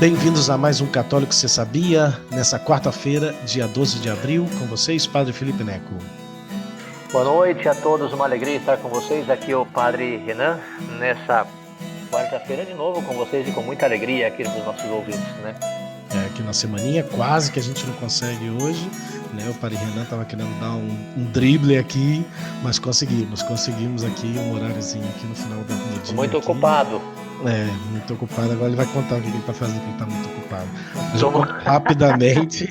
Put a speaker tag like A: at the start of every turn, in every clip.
A: Bem-vindos a mais um Católico Você Sabia, nessa quarta-feira, dia 12 de abril, com vocês, Padre Felipe Neco.
B: Boa noite a todos, uma alegria estar com vocês. Aqui é o Padre Renan, nessa quarta-feira de novo com vocês e com muita alegria aqui para os nossos ouvintes, né?
A: Aqui na semaninha, quase que a gente não consegue hoje, né? O Padre Renan estava querendo dar um drible aqui, mas conseguimos aqui um horáriozinho aqui no final do dia.
B: Estou muito
A: aqui.
B: ocupado.
A: Muito ocupado. Agora ele vai contar o que ele está fazendo, que ele está muito ocupado. Mas eu
B: Somos-
A: conto rapidamente,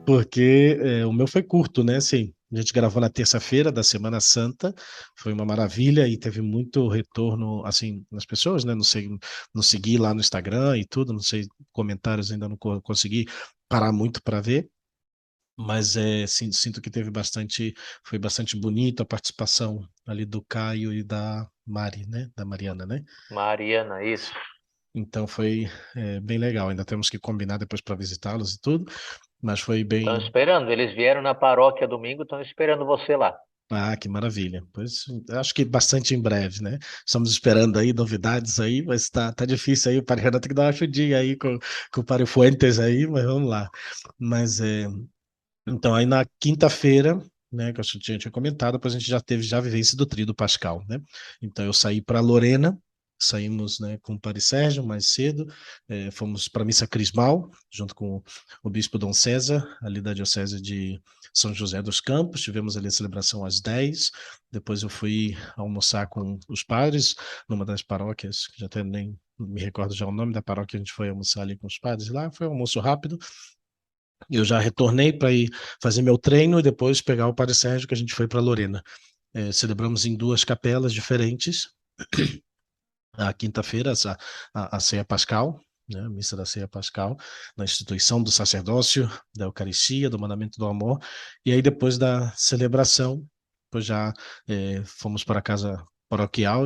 A: porque o meu foi curto, né? Assim, a gente gravou na terça-feira da Semana Santa, foi uma maravilha e teve muito retorno, assim, nas pessoas, né? Não segui lá no Instagram e tudo, não sei, comentários ainda não consegui parar muito para ver. Mas sinto que foi bastante bonito a participação ali do Caio e da Mari, né? Da Mariana, né?
B: Mariana, isso.
A: Então foi bem legal. Ainda temos que combinar depois para visitá-los e tudo, mas foi
B: Estão
A: bem.
B: esperando. Eles vieram na paróquia domingo, estão esperando você lá.
A: Ah, que maravilha. Pois acho que bastante em breve, né? Estamos esperando aí novidades aí, mas tá difícil aí. O Padre Renato tem que dar uma ajudinha aí com o Padre Fuentes aí, mas vamos lá. Mas então aí na quinta-feira, né, que eu tinha comentado, depois a gente já teve já a vivência do Tríduo Pascal, né? Então eu saí para Lorena. Saímos, né, com o Padre Sérgio mais cedo, fomos para a missa crismal, junto com o bispo Dom César, ali da Diocese de São José dos Campos. Tivemos ali a celebração às 10. Depois eu fui almoçar com os padres, numa das paróquias, que já até nem me recordo já o nome da paróquia, a gente foi almoçar ali com os padres lá. Foi um almoço rápido. Eu já retornei para ir fazer meu treino e depois pegar o Padre Sérgio, que a gente foi para Lorena. Celebramos em duas capelas diferentes. A quinta-feira, a ceia pascal, né, a missa da ceia pascal, na instituição do sacerdócio, da Eucaristia, do mandamento do amor. E aí, depois da celebração, depois já fomos para a casa paroquial,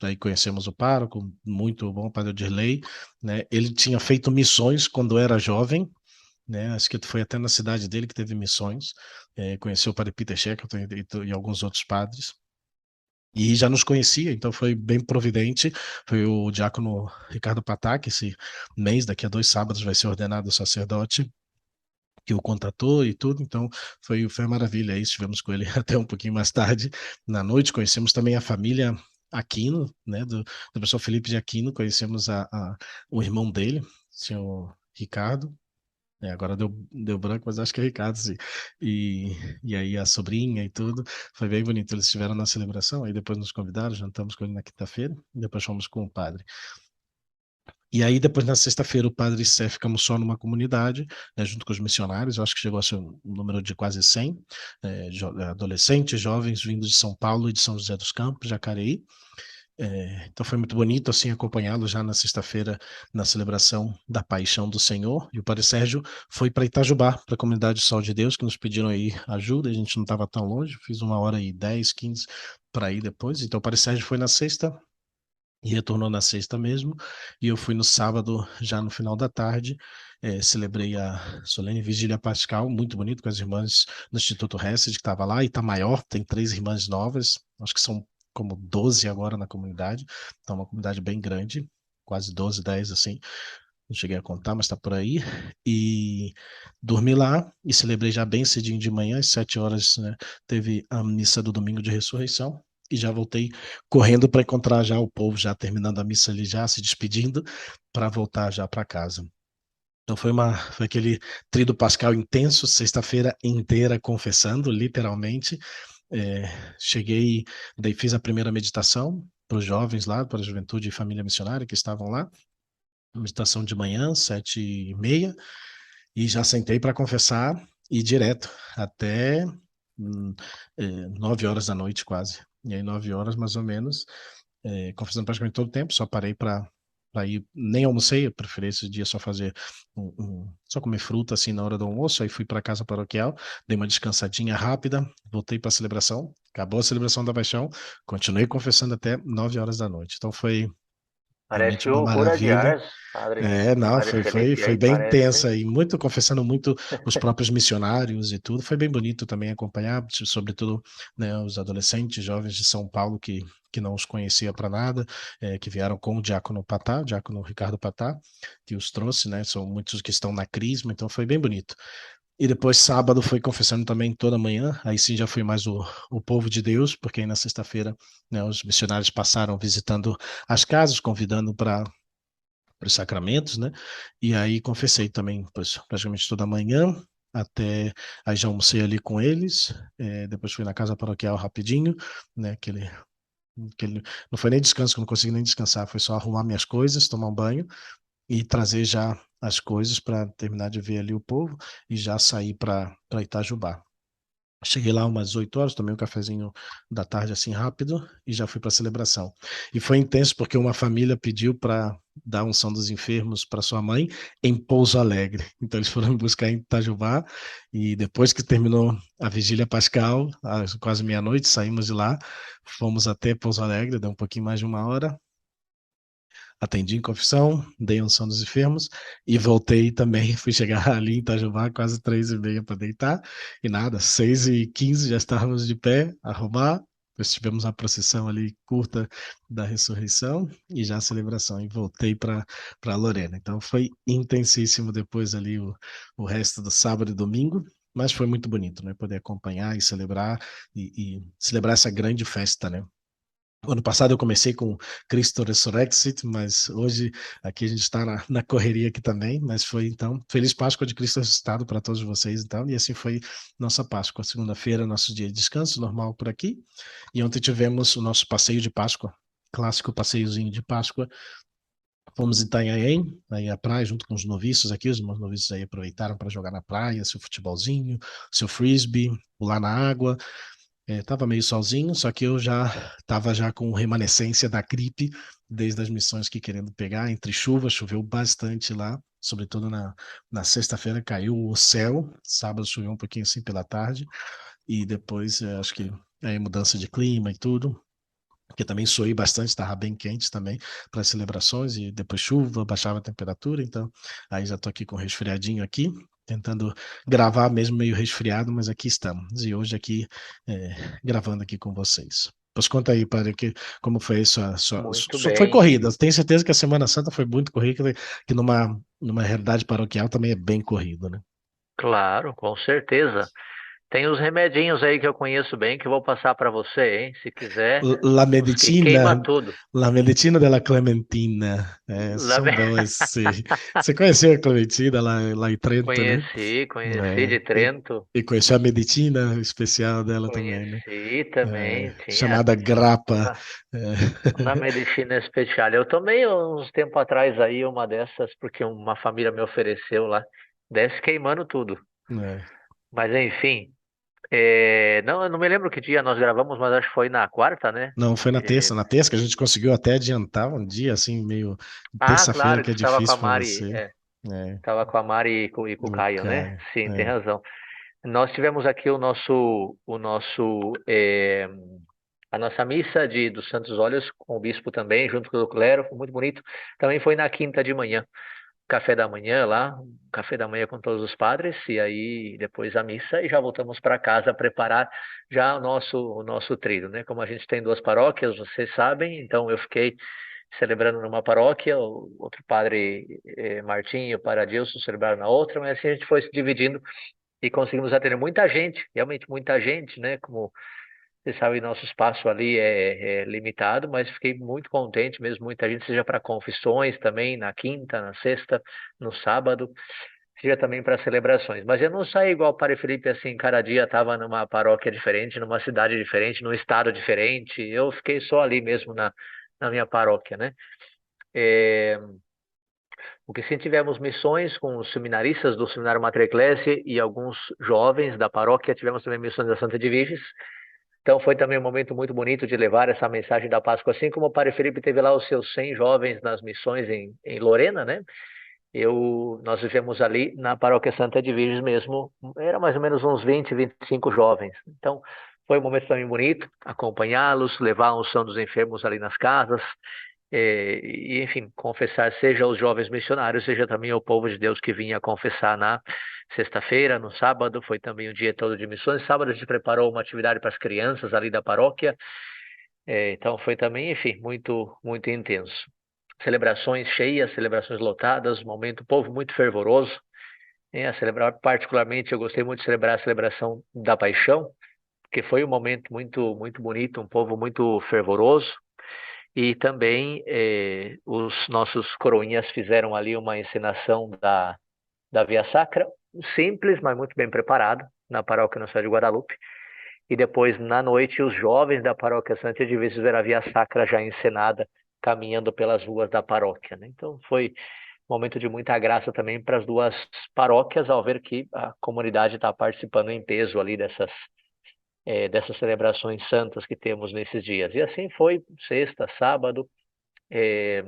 A: aí conhecemos o pároco, muito bom, o Padre Dirley, né? Ele tinha feito missões quando era jovem, né? Acho que foi até na cidade dele que teve missões, conheceu o Padre Peter Shackleton e alguns outros padres. E já nos conhecia, então foi bem providente. Foi o diácono Ricardo Patá, que esse mês, daqui a 2 sábados, vai ser ordenado sacerdote, que o contatou e tudo, então foi uma maravilha. Aí estivemos com ele até um pouquinho mais tarde, na noite. Conhecemos também a família Aquino, né, do professor Felipe de Aquino. Conhecemos o irmão dele, o senhor Ricardo. Agora deu branco, mas acho que é Ricardo, sim. E aí a sobrinha e tudo, foi bem bonito. Eles estiveram na celebração, aí depois nos convidaram, jantamos com ele na quinta-feira, e depois fomos com o padre. E aí depois na sexta-feira o padre e Sé ficamos só numa comunidade, né, junto com os missionários. Eu acho que chegou a ser um número de quase 100 adolescentes, jovens vindos de São Paulo e de São José dos Campos, Jacareí. Então foi muito bonito assim acompanhá-lo já na sexta-feira na celebração da Paixão do Senhor. E o Padre Sérgio foi para Itajubá, para a comunidade Sol de Deus, que nos pediram aí ajuda. A gente não estava tão longe, fiz 1h10, 15 para ir depois. Então o Padre Sérgio foi na sexta e retornou na sexta mesmo. E eu fui no sábado, já no final da tarde. Celebrei a Solene Vigília Pascal, muito bonito, com as irmãs do Instituto Hesed, que estava lá. Itamaior tem 3 irmãs novas, acho que são como 12 agora na comunidade. Então, uma comunidade bem grande, quase 12, 10 assim. Não cheguei a contar, mas está por aí. E dormi lá e celebrei já bem cedinho de manhã, às 7 horas, né? Teve a missa do domingo de ressurreição. E já voltei correndo para encontrar já o povo, já terminando a missa ali, já se despedindo, para voltar já para casa. Então foi aquele tríduo pascal intenso, sexta-feira inteira confessando, literalmente. É, Cheguei, daí fiz a primeira meditação para os jovens lá, para a juventude e família missionária que estavam lá. Meditação de manhã, 7h30, e já sentei para confessar e direto até 9 horas da noite quase. E aí 9 horas mais ou menos, confessando praticamente todo o tempo, só parei para ir, nem almocei, eu preferi esse dia só fazer só comer fruta assim na hora do almoço. Aí fui para casa paroquial, dei uma descansadinha rápida, voltei para a celebração, acabou a celebração da paixão, continuei confessando até 9 horas da noite. Então realmente
B: Parece
A: uma
B: o Cura de
A: maravilha.
B: Ars, padre,
A: Não,
B: padre
A: foi
B: Felipe, aí
A: bem
B: parece.
A: intensa e muito, confessando muito os próprios missionários e tudo. Foi bem bonito também acompanhar, sobretudo, né, os adolescentes, jovens de São Paulo que não os conhecia para nada, que vieram com o diácono Ricardo Patá, que os trouxe, né? São muitos que estão na Crisma, então foi bem bonito. E depois, sábado, foi confessando também toda manhã. Aí sim já foi mais o povo de Deus, porque aí na sexta-feira, né, os missionários passaram visitando as casas, convidando para os sacramentos, né? E aí confessei também, pois, praticamente toda manhã, até aí já almocei ali com eles, depois fui na casa paroquial rapidinho, né? Aquele, não foi nem descanso, que eu não consegui nem descansar, foi só arrumar minhas coisas, tomar um banho e trazer já as coisas para terminar de ver ali o povo e já sair para Itajubá. Cheguei lá umas 8 horas, tomei um cafezinho da tarde assim rápido e já fui para a celebração. E foi intenso porque uma família pediu para dar a unção dos enfermos para sua mãe em Pouso Alegre. Então eles foram me buscar em Itajubá e depois que terminou a vigília pascal, às quase meia-noite, saímos de lá, fomos até Pouso Alegre, deu um pouquinho mais de uma hora, atendi em confissão, dei unção dos enfermos e voltei também. Fui chegar ali em Itajubá quase 3h30 para deitar e nada, 6h15 já estávamos de pé, arrumar. Depois tivemos a procissão ali curta da ressurreição e já a celebração. E voltei para Lorena. Então foi intensíssimo depois ali o resto do sábado e domingo, mas foi muito bonito, né? Poder acompanhar e celebrar e celebrar essa grande festa, né? Ano passado eu comecei com Cristo Resurrexit, mas hoje aqui a gente está na correria aqui também, mas foi então, Feliz Páscoa de Cristo ressuscitado para todos vocês então, e assim foi nossa Páscoa, segunda-feira, nosso dia de descanso normal por aqui, e ontem tivemos o nosso passeio de Páscoa, clássico passeiozinho de Páscoa, fomos em Itanhaém, aí à praia, junto com os noviços aqui, os meus noviços aí aproveitaram para jogar na praia, seu futebolzinho, seu frisbee, pular na água, tava meio sozinho, só que eu já tava já com remanescência da gripe desde as missões que querendo pegar, entre chuva, choveu bastante lá, sobretudo na sexta-feira caiu o céu, sábado choveu um pouquinho assim pela tarde, e depois acho que aí mudança de clima e tudo, porque também suei bastante, estava bem quente também para as celebrações, e depois chuva, baixava a temperatura, então aí já estou aqui com resfriadinho aqui, tentando gravar mesmo meio resfriado, mas aqui estamos, e hoje aqui gravando aqui com vocês. Pois conta aí, padre, como foi isso?
B: Muito
A: Foi
B: bem.
A: corrida, tenho certeza que a Semana Santa foi muito corrida, que numa realidade paroquial também é bem corrido, né?
B: Claro, com certeza. Tem os remedinhos aí que eu conheço bem que eu vou passar para você, hein? Se quiser,
A: La
B: os que queima
A: medicina,
B: tudo.
A: la medicina della Clementina,
B: Lá-
A: são boas, sim. Você conheceu a Clementina lá em Trento, né?
B: conheci de
A: E,
B: Trento.
A: e conheceu a medicina especial dela também, né?
B: Conheci também, tinha
A: Chamada grappa.
B: na,
A: É,
B: na medicina especial. Eu tomei uns tempo atrás aí uma dessas, porque uma família me ofereceu lá. Desce queimando tudo.
A: é.
B: Mas enfim, não, eu não me lembro que dia nós gravamos, mas acho que foi na quarta, né?
A: Não, foi
B: É,
A: na terça que a gente conseguiu até adiantar um dia, assim, meio terça-feira,
B: claro,
A: que
B: que
A: é
B: estava com a
A: difícil para
B: Mari,
A: você. É,
B: estava com a Mari e com o
A: o
B: Caio, né?
A: Caio.
B: Sim, tem
A: É.
B: razão. Nós tivemos aqui a nossa missa dos Santos Óleos com o bispo também, junto com o clero, foi muito bonito. Também foi na quinta de manhã, café da manhã lá, café da manhã com todos os padres, e aí depois a missa, e já voltamos para casa preparar já o nosso trilho, né? Como a gente tem duas paróquias, vocês sabem, então eu fiquei celebrando numa paróquia, o outro padre Martinho, para Adilson, celebraram na outra, mas assim a gente foi se dividindo e conseguimos atender muita gente, realmente muita gente, né? Como você sabe, nosso espaço ali é limitado, mas fiquei muito contente mesmo, muita gente, seja para confissões também, na quinta, na sexta, no sábado, seja também para celebrações. Mas eu não saí igual o Padre Felipe, assim, cada dia estava numa paróquia diferente, numa cidade diferente, num estado diferente. Eu fiquei só ali mesmo na minha paróquia, né? É, porque sim tivemos missões com os seminaristas do Seminário Mater Ecclesiae e alguns jovens da paróquia, tivemos também missões da Santa de Virges. Então foi também um momento muito bonito de levar essa mensagem da Páscoa, assim como o Padre Felipe teve lá os seus 100 jovens nas missões em Lorena, né? Nós vivemos ali na Paróquia Santa de Virgens mesmo, era mais ou menos uns 20, 25 jovens. Então foi um momento também bonito acompanhá-los, levar a unção dos enfermos ali nas casas, e, enfim, confessar, seja os jovens missionários, seja também o povo de Deus que vinha confessar na sexta-feira, no sábado, foi também o dia todo de missões. Sábado a gente preparou uma atividade para as crianças ali da paróquia, então foi também, enfim, muito, muito intenso. Celebrações cheias, celebrações lotadas, momento, povo muito fervoroso. A celebrar, particularmente, eu gostei muito de celebrar a celebração da Paixão, porque foi um momento muito, muito bonito, um povo muito fervoroso. E também os nossos coroinhas fizeram ali uma encenação da Via Sacra, simples, mas muito bem preparado, na paróquia Nossa Senhora de Guadalupe. E depois, na noite, os jovens da paróquia Santa de Vícios ver a Via Sacra já encenada, caminhando pelas ruas da paróquia, né? Então foi um momento de muita graça também para as duas paróquias, ao ver que a comunidade está participando em peso ali dessas celebrações santas que temos nesses dias. E assim foi, sexta, sábado, eh,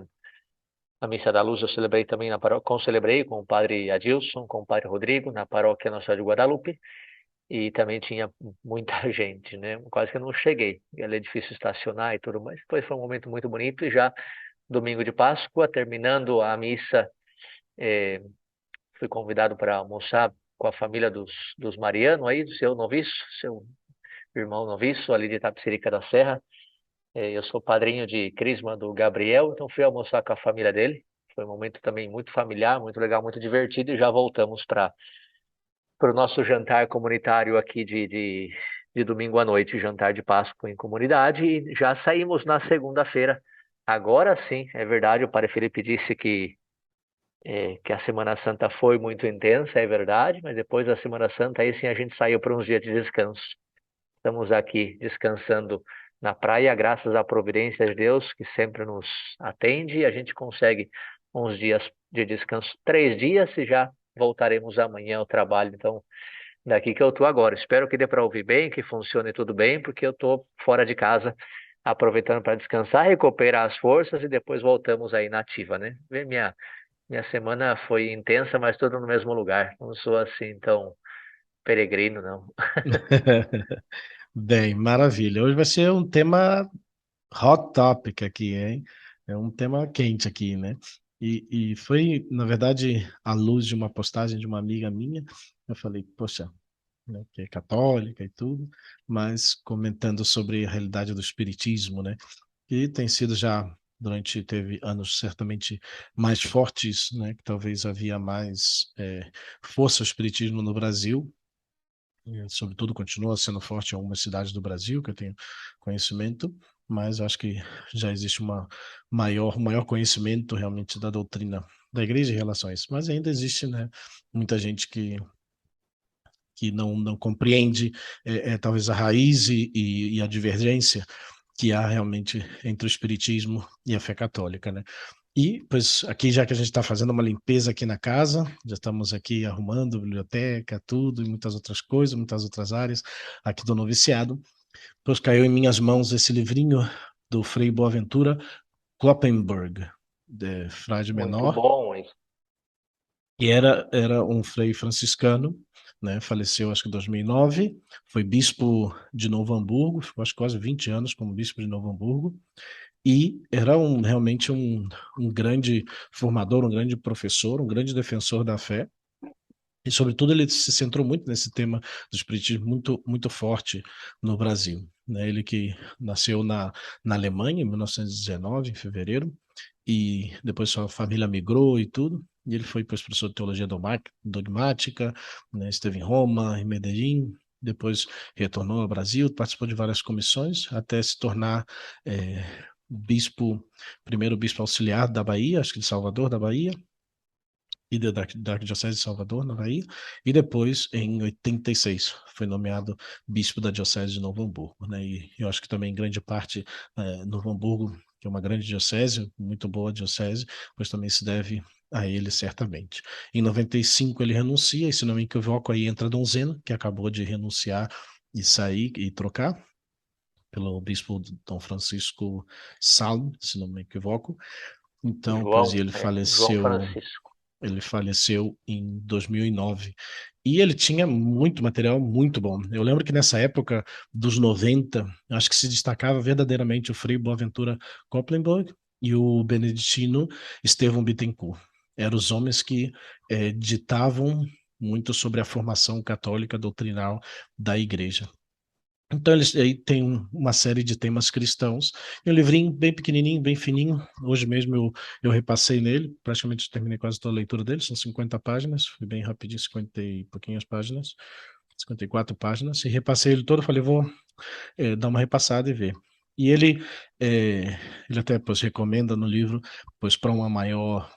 B: a Missa da Luz eu celebrei também na paróquia, concelebrei com o padre Adilson, com o padre Rodrigo, na paróquia Nossa Senhora de Guadalupe, e também tinha muita gente, né? Quase que eu não cheguei. Ali é difícil estacionar e tudo, mas depois foi um momento muito bonito. E já domingo de Páscoa, terminando a missa, eh, fui convidado para almoçar com a família dos Mariano aí, do seu noviço, seu irmão noviço ali de Itapecerica da Serra. Eu sou padrinho de crisma do Gabriel, então fui almoçar com a família dele. Foi um momento também muito familiar, muito legal, muito divertido, e já voltamos para o nosso jantar comunitário aqui de domingo à noite, jantar de Páscoa em comunidade, e já saímos na segunda-feira. Agora sim, é verdade, o Padre Felipe disse que a Semana Santa foi muito intensa, é verdade, mas depois da Semana Santa, aí sim a gente saiu para uns dias de descanso. Estamos aqui descansando na praia, graças à providência de Deus, que sempre nos atende, e a gente consegue uns dias de descanso, 3 dias, e já voltaremos amanhã ao trabalho. Então, daqui que eu estou agora. Espero que dê para ouvir bem, que funcione tudo bem, porque eu estou fora de casa, aproveitando para descansar, recuperar as forças e depois voltamos aí na ativa, né? Minha semana foi intensa, mas tudo no mesmo lugar. Não sou assim tão peregrino, não.
A: Bem, maravilha. Hoje vai ser um tema hot topic aqui, hein? É um tema quente aqui, né? E foi, na verdade, à luz de uma postagem de uma amiga minha. Eu falei, poxa, né, que é católica e tudo, mas comentando sobre a realidade do espiritismo, né? Que tem sido já teve anos certamente mais fortes, né? Que talvez havia mais força o espiritismo no Brasil, sobretudo continua sendo forte em algumas cidades do Brasil, que eu tenho conhecimento, mas acho que já existe um maior conhecimento realmente da doutrina da igreja em relação a isso. Mas ainda existe, né, muita gente que não compreende talvez a raiz e a divergência que há realmente entre o espiritismo e a fé católica, né? E, pois, aqui já que a gente está fazendo uma limpeza aqui na casa, já estamos aqui arrumando biblioteca, tudo, e muitas outras coisas, muitas outras áreas aqui do noviciado, pois caiu em minhas mãos esse livrinho do Frei Boaventura Kloppenberg, de frade
B: Muito
A: menor,
B: bom isso.
A: e era um frei franciscano, né, faleceu acho que em 2009, foi bispo de Novo Hamburgo, ficou acho que quase 20 anos como bispo de Novo Hamburgo, e era realmente um grande formador, um grande professor, um grande defensor da fé. E, sobretudo, ele se centrou muito nesse tema do espiritismo muito, muito forte no Brasil. Né? Ele que nasceu na Alemanha em 1919, em fevereiro, e depois sua família migrou e tudo. E ele foi depois professor de teologia dogmática, né? Esteve em Roma, em Medellín, depois retornou ao Brasil, participou de várias comissões, até se tornar bispo, primeiro bispo auxiliar da Bahia, acho que de Salvador, da Bahia, e da Arquidiocese de Salvador, na Bahia, e depois, em 86, foi nomeado bispo da Diocese de Novo Hamburgo, né? E eu acho que também grande parte, Novo Hamburgo, que é uma grande diocese, muito boa diocese, pois também se deve a ele, certamente. Em 95 ele renuncia, e se não me equivoco, aí entra Dom Zeno, que acabou de renunciar e sair e trocar pelo bispo Dom Francisco Salm, se não me equivoco. Então, pois
B: João, João Francisco.
A: ele faleceu em 2009. E ele tinha muito material muito bom. Eu lembro que nessa época dos 90, acho que se destacava verdadeiramente o Frei Boaventura Coplenburg, e o beneditino Estevão Bittencourt. Eram os homens que ditavam muito sobre a formação católica doutrinal da igreja. Então, eles aí tem uma série de temas cristãos. E um livrinho bem pequenininho, bem fininho. Hoje mesmo eu repassei nele, praticamente terminei quase toda a leitura dele, são 50 páginas, foi bem rapidinho, 50 e pouquinhas páginas, 54 páginas. E repassei ele todo, falei, vou dar uma repassada e ver. E ele até pois, recomenda no livro, pois para uma maior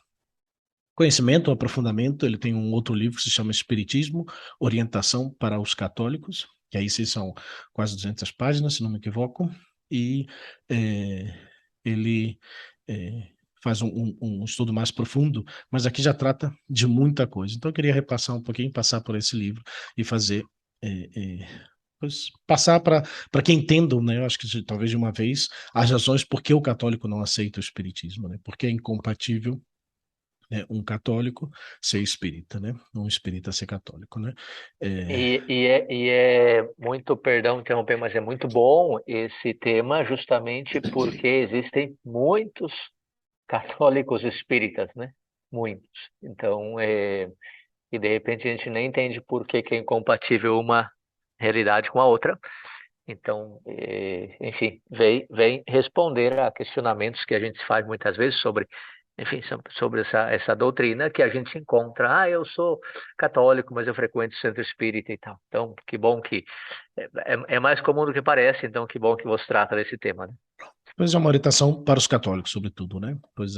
A: conhecimento, aprofundamento, ele tem um outro livro que se chama Espiritismo, Orientação para os Católicos, que aí sim são quase 200 páginas, se não me equivoco, e ele faz um estudo mais profundo, mas aqui já trata de muita coisa. Então eu queria repassar um pouquinho, passar por esse livro e fazer pois, passar para quem entendam, né? Eu acho que talvez de uma vez as razões por que o católico não aceita o espiritismo, né? Porque é incompatível, né, um católico ser espírita, né? Um espírita ser católico, né? É,
B: E é muito, perdão interromper, mas é muito bom esse tema, justamente porque existem muitos católicos espíritas, né? Muitos. Então, e de repente a gente nem entende por que que é incompatível uma realidade com a outra. Então, enfim, vem responder a questionamentos que a gente faz muitas vezes sobre, enfim, sobre essa doutrina que a gente encontra. Ah, eu sou católico, mas eu frequento o centro espírita e tal. Então, que bom que é mais comum do que parece. Então, que bom que você trata desse tema, né?
A: pois é uma orientação para os católicos, sobretudo, né? Pois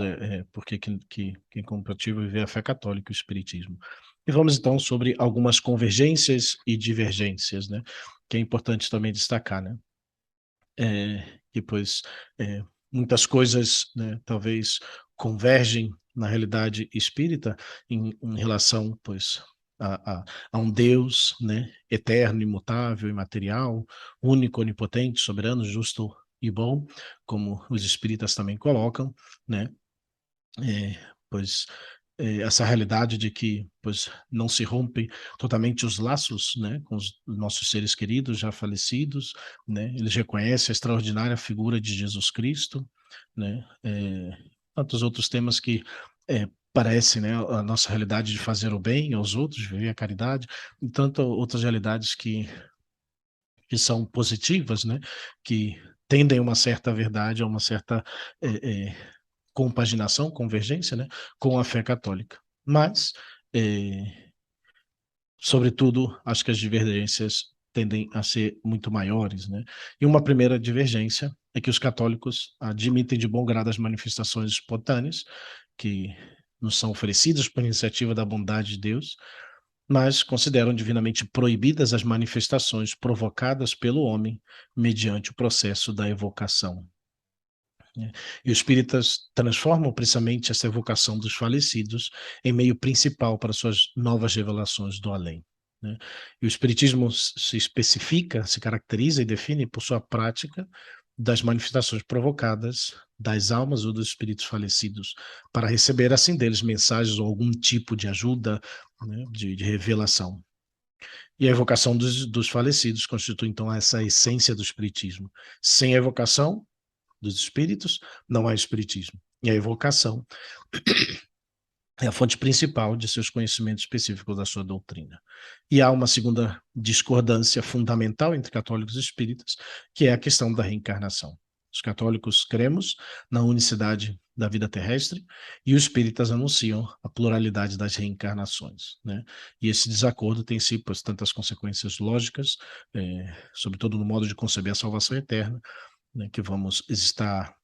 A: porque que é incompatível viver a fé católica e o espiritismo. E vamos então sobre algumas convergências e divergências, né? Que é importante também destacar, né? E pois muitas coisas, né, talvez convergem na realidade espírita em relação, pois, a um Deus, né, eterno, imutável, imaterial, único, onipotente, soberano, justo e bom, como os espíritas também colocam, né, é, pois essa realidade de que pois não se rompem totalmente os laços, né, com os nossos seres queridos já falecidos, né, eles reconhecem a extraordinária figura de Jesus Cristo, né, tantos outros temas que parece, né, a nossa realidade de fazer o bem aos outros, viver a caridade, e tantas outras realidades que são positivas, né, que tendem a uma certa verdade, a uma certa compaginação, convergência, né, com a fé católica. Mas, sobretudo, acho que as divergências tendem a ser muito maiores, né? E uma primeira divergência é que os católicos admitem de bom grado as manifestações espontâneas que nos são oferecidas por iniciativa da bondade de Deus, mas consideram divinamente proibidas as manifestações provocadas pelo homem mediante o processo da evocação, né? E os espíritas transformam precisamente essa evocação dos falecidos em meio principal para suas novas revelações do além, né? E o espiritismo se especifica, se caracteriza e define por sua prática das manifestações provocadas das almas ou dos espíritos falecidos, para receber assim deles mensagens ou algum tipo de ajuda, né, de revelação. E a evocação dos falecidos constitui então essa essência do espiritismo. Sem a evocação dos espíritos, não há espiritismo. E a evocação é a fonte principal de seus conhecimentos específicos da sua doutrina. E há uma segunda discordância fundamental entre católicos e espíritas, que é a questão da reencarnação. Os católicos cremos na unicidade da vida terrestre e os espíritas anunciam a pluralidade das reencarnações, né? E esse desacordo tem si, pois, tantas consequências lógicas, sobretudo no modo de conceber a salvação eterna, né, que vamos estar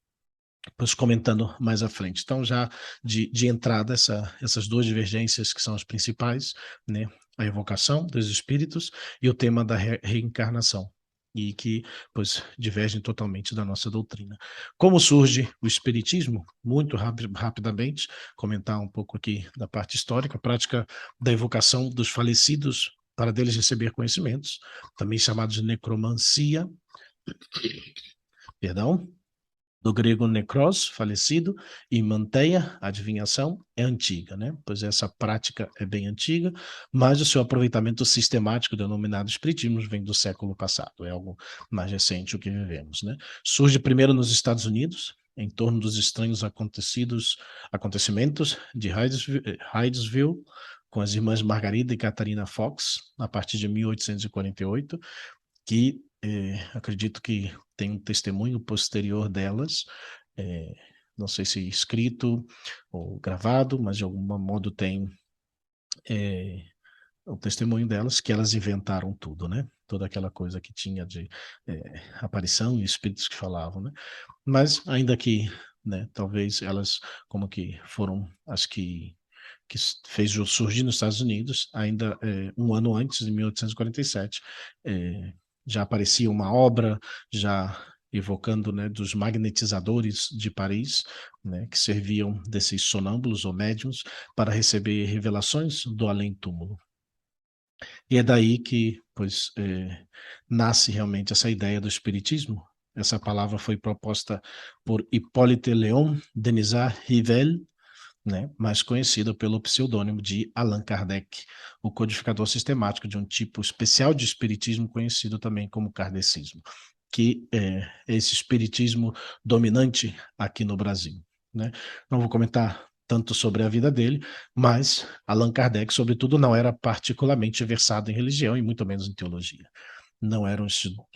A: depois comentando mais à frente. Então, já de entrada, essas duas divergências que são as principais, né? A evocação dos espíritos e o tema da reencarnação, e que, pois, divergem totalmente da nossa doutrina. Como surge o espiritismo? Muito rapidamente, comentar um pouco aqui da parte histórica, a prática da evocação dos falecidos para deles receber conhecimentos, também chamados de necromancia, perdão, do grego necros, falecido, e manteia, adivinhação, é antiga, né? Pois essa prática é bem antiga, mas o seu aproveitamento sistemático, denominado espiritismo, vem do século passado, é algo mais recente o que vivemos, né? Surge primeiro nos Estados Unidos, em torno dos estranhos acontecimentos de Hydesville, com as irmãs Margarida e Catarina Fox, a partir de 1848, que acredito que tem um testemunho posterior delas, não sei se escrito ou gravado, mas de algum modo tem o testemunho delas, que elas inventaram tudo, né? Toda aquela coisa que tinha de aparição e espíritos que falavam, né? Mas ainda que, né, talvez elas como que foram as que fez surgir nos Estados Unidos, ainda um ano antes, em 1847, já aparecia uma obra já evocando, né, dos magnetizadores de Paris, né, que serviam desses sonâmbulos ou médiums para receber revelações do além-túmulo. E é daí que, pois, nasce realmente essa ideia do espiritismo. Essa palavra foi proposta por Hippolyte Léon Denisard Rivel, né, mais conhecido pelo pseudônimo de Allan Kardec, o codificador sistemático de um tipo especial de espiritismo conhecido também como kardecismo, que é esse espiritismo dominante aqui no Brasil, né? Não vou comentar tanto sobre a vida dele, mas Allan Kardec, sobretudo, não era particularmente versado em religião e muito menos em teologia. Não era um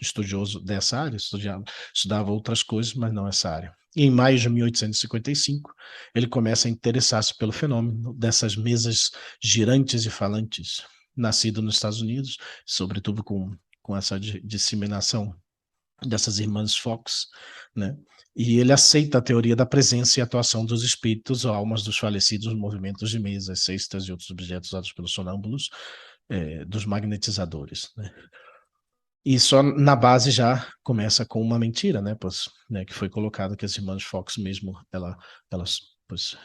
A: estudioso dessa área, estudava outras coisas, mas não essa área. E em maio de 1855, ele começa a interessar-se pelo fenômeno dessas mesas girantes e falantes, nascido nos Estados Unidos, sobretudo com essa disseminação dessas irmãs Fox, né? E ele aceita a teoria da presença e atuação dos espíritos ou almas dos falecidos nos movimentos de mesas, cestas e outros objetos usados pelos sonâmbulos, dos magnetizadores, né? E só na base já começa com uma mentira, né? Pois, né, que foi colocado que as irmãs Fox mesmo, elas pois,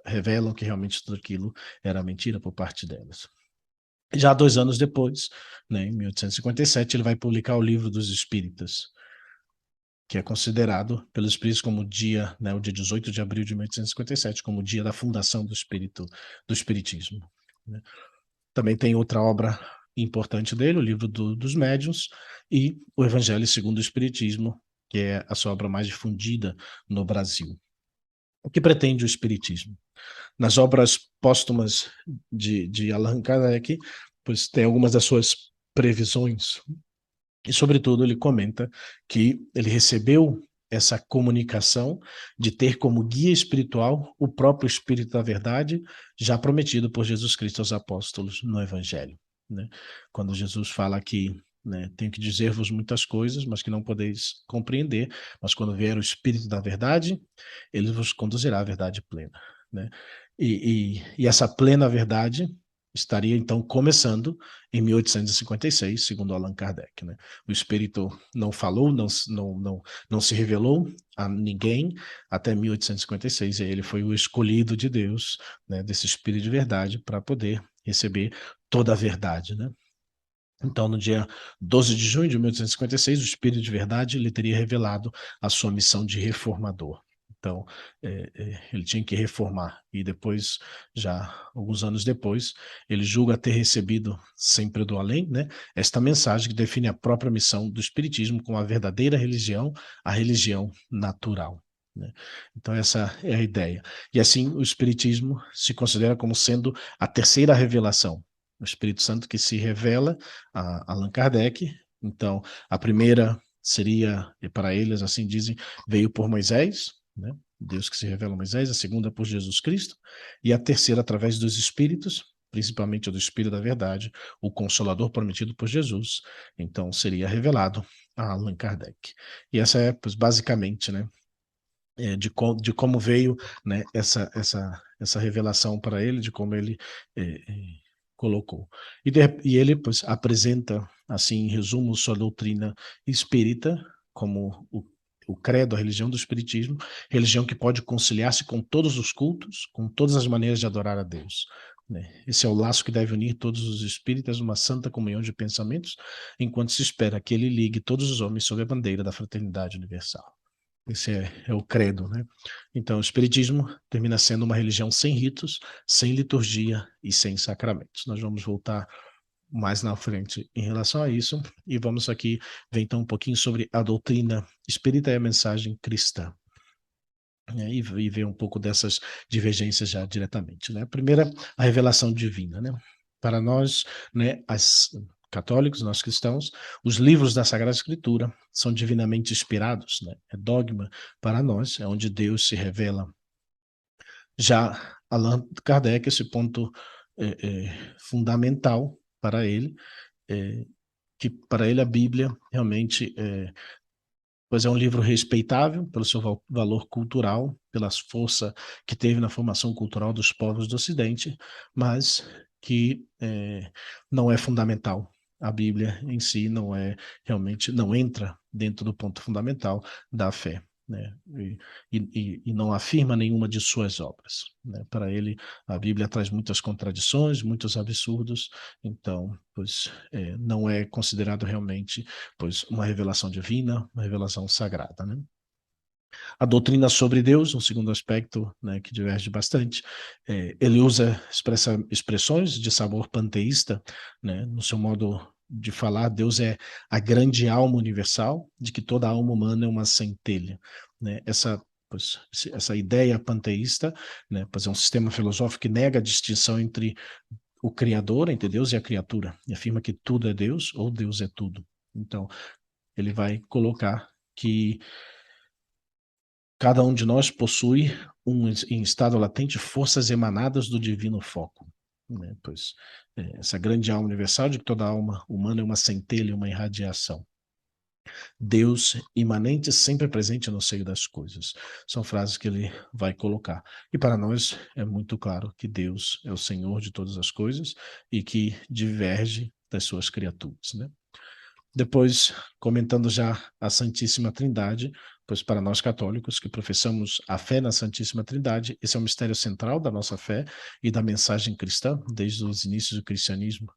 A: revelam que realmente tudo aquilo era mentira por parte delas. Já 2 anos depois, né, em 1857, ele vai publicar o Livro dos Espíritas, que é considerado pelos espíritos como o dia, né, o dia 18 de abril de 1857, como o dia da fundação do espiritismo, né? Também tem outra obra importante dele, o Livro dos Médiuns e o Evangelho segundo o Espiritismo, que é a sua obra mais difundida no Brasil. O que pretende o Espiritismo? Nas obras póstumas de Allan Kardec, pois tem algumas das suas previsões e, sobretudo, ele comenta que ele recebeu essa comunicação de ter como guia espiritual o próprio Espírito da Verdade, já prometido por Jesus Cristo aos apóstolos no Evangelho, né? Quando Jesus fala que, né, tenho que dizer-vos muitas coisas, mas que não podeis compreender, mas quando vier o Espírito da Verdade, ele vos conduzirá à verdade plena, né? E essa plena verdade estaria então começando em 1856, segundo Allan Kardec, né? O Espírito não falou, não se revelou a ninguém até 1856, e ele foi o escolhido de Deus, né, desse Espírito de verdade, para poder receber toda a verdade, né? Então, no dia 12 de junho de 1856, o Espírito de Verdade lhe teria revelado a sua missão de reformador. Então, ele tinha que reformar. E depois, já alguns anos depois, ele julga ter recebido, sempre do além, né, esta mensagem que define a própria missão do Espiritismo como a verdadeira religião, a religião natural, né? Então, essa é a ideia. E assim, o Espiritismo se considera como sendo a terceira revelação. O Espírito Santo que se revela a Allan Kardec. Então, a primeira seria, e para eles assim dizem, veio por Moisés, né? Deus que se revela a Moisés, a segunda por Jesus Cristo, e a terceira através dos Espíritos, principalmente o do Espírito da Verdade, o Consolador prometido por Jesus. Então, seria revelado a Allan Kardec. E essa é, pois, basicamente, né, de como veio, né, essa revelação para ele, de como ele colocou. E ele, pois, apresenta, assim, em resumo, sua doutrina espírita como o credo, a religião do espiritismo, religião que pode conciliar-se com todos os cultos, com todas as maneiras de adorar a Deus, né? Esse é o laço que deve unir todos os espíritas numa santa comunhão de pensamentos, enquanto se espera que ele ligue todos os homens sob a bandeira da fraternidade universal. Esse é o credo, né? Então, o Espiritismo termina sendo uma religião sem ritos, sem liturgia e sem sacramentos. Nós vamos voltar mais na frente em relação a isso e vamos aqui ver então um pouquinho sobre a doutrina espírita e a mensagem cristã. né, e ver um pouco dessas divergências já diretamente, né? A primeira, a revelação divina, né? Para nós, né, as católicos, nós cristãos, os livros da Sagrada Escritura são divinamente inspirados, né? É dogma para nós, é onde Deus se revela. Já Allan Kardec, esse ponto fundamental para ele, que para ele a Bíblia realmente pois é um livro respeitável pelo seu valor cultural, pela força que teve na formação cultural dos povos do Ocidente, mas que não é fundamental. A Bíblia em si não é realmente, não entra dentro do ponto fundamental da fé, né? E não afirma nenhuma de suas obras, né? Para ele, a Bíblia traz muitas contradições, muitos absurdos, então, pois, não é considerado realmente pois uma revelação divina, uma revelação sagrada, né? A doutrina sobre Deus, um segundo aspecto, né, que diverge bastante, ele usa expressões de sabor panteísta, né, no seu modo de falar. Deus é a grande alma universal, de que toda alma humana é uma centelha, né? Pois, essa ideia panteísta, né, pois é um sistema filosófico que nega a distinção entre o Criador, entre Deus e a criatura, e afirma que tudo é Deus ou Deus é tudo. Então, ele vai colocar que cada um de nós possui em estado latente forças emanadas do divino foco, né? Pois essa grande alma universal de que toda alma humana é uma centelha, uma irradiação. Deus imanente, sempre presente no seio das coisas. São frases que ele vai colocar. E para nós é muito claro que Deus é o Senhor de todas as coisas e que diverge das suas criaturas, né? Depois, comentando já a Santíssima Trindade, pois para nós católicos que professamos a fé na Santíssima Trindade, esse é o mistério central da nossa fé e da mensagem cristã, desde os inícios do cristianismo.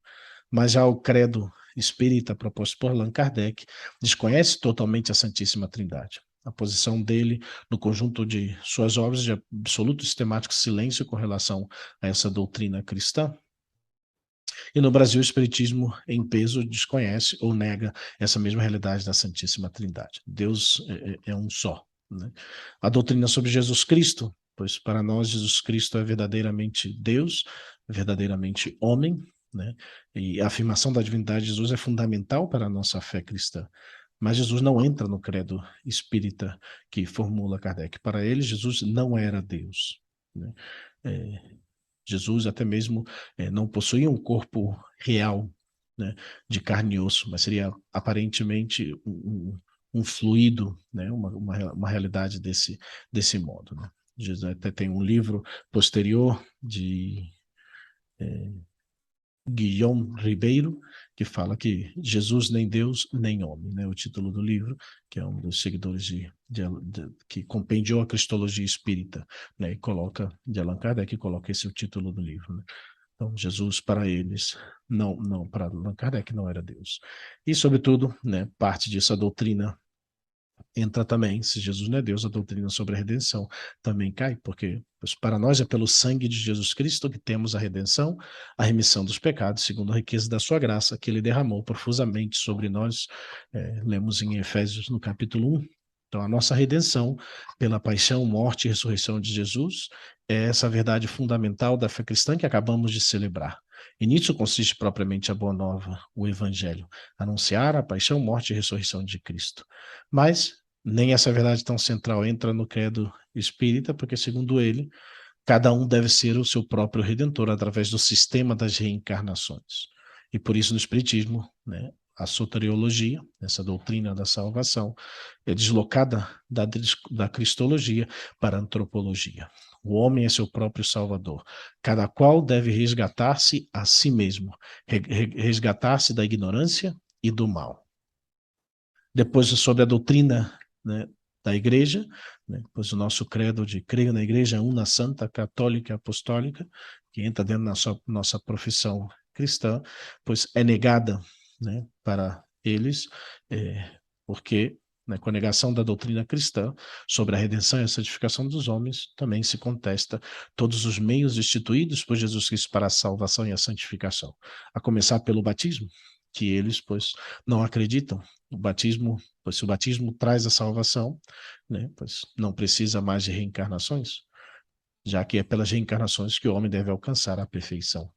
A: Mas já o credo espírita proposto por Allan Kardec desconhece totalmente a Santíssima Trindade. A posição dele no conjunto de suas obras de absoluto sistemático silêncio com relação a essa doutrina cristã. E no Brasil, o Espiritismo, em peso, desconhece ou nega essa mesma realidade da Santíssima Trindade. Deus é um só, né? A doutrina sobre Jesus Cristo, pois para nós Jesus Cristo é verdadeiramente Deus, verdadeiramente homem, né? E a afirmação da divindade de Jesus é fundamental para a nossa fé cristã. Mas Jesus não entra no credo espírita que formula Kardec. Para ele, Jesus não era Deus, né? É, Jesus até mesmo não possuía um corpo real, né, de carne e osso, mas seria aparentemente um fluido, né, uma realidade desse modo, né. Jesus até tem um livro posterior de Guilherme Ribeiro, que fala que Jesus nem Deus nem homem, né, o título do livro, que é um dos seguidores que compendiou a cristologia espírita, né, e coloca, de Allan Kardec, coloca esse o título do livro, né. Então, Jesus, para eles, não, para Allan Kardec não era Deus. E, sobretudo, né, parte disso, a doutrina entra também, se Jesus não é Deus, a doutrina sobre a redenção também cai, porque para nós é pelo sangue de Jesus Cristo que temos a redenção, a remissão dos pecados, segundo a riqueza da sua graça, que ele derramou profusamente sobre nós. Lemos em Efésios no capítulo 1. Então, a nossa redenção pela paixão, morte e ressurreição de Jesus é essa verdade fundamental da fé cristã que acabamos de celebrar. E nisso consiste propriamente a boa nova, o evangelho, anunciar a paixão, morte e ressurreição de Cristo. Mas nem essa verdade tão central entra no credo espírita, porque, segundo ele, cada um deve ser o seu próprio redentor através do sistema das reencarnações. E por isso, no espiritismo, né, a soteriologia, essa doutrina da salvação, é deslocada da cristologia para a antropologia. O homem é seu próprio salvador. Cada qual deve resgatar-se a si mesmo, resgatar-se da ignorância e do mal. Depois, sobre a doutrina, né, da igreja, né, pois o nosso credo de creio na igreja una, santa, católica e apostólica, que entra dentro da nossa profissão cristã, pois é negada, né, para eles, porque, né, com a negação da doutrina cristã sobre a redenção e a santificação dos homens, também se contesta todos os meios instituídos por Jesus Cristo para a salvação e a santificação, a começar pelo batismo, que eles, pois, não acreditam. O batismo, pois se o batismo traz a salvação, né, pois não precisa mais de reencarnações, já que é pelas reencarnações que o homem deve alcançar a perfeição,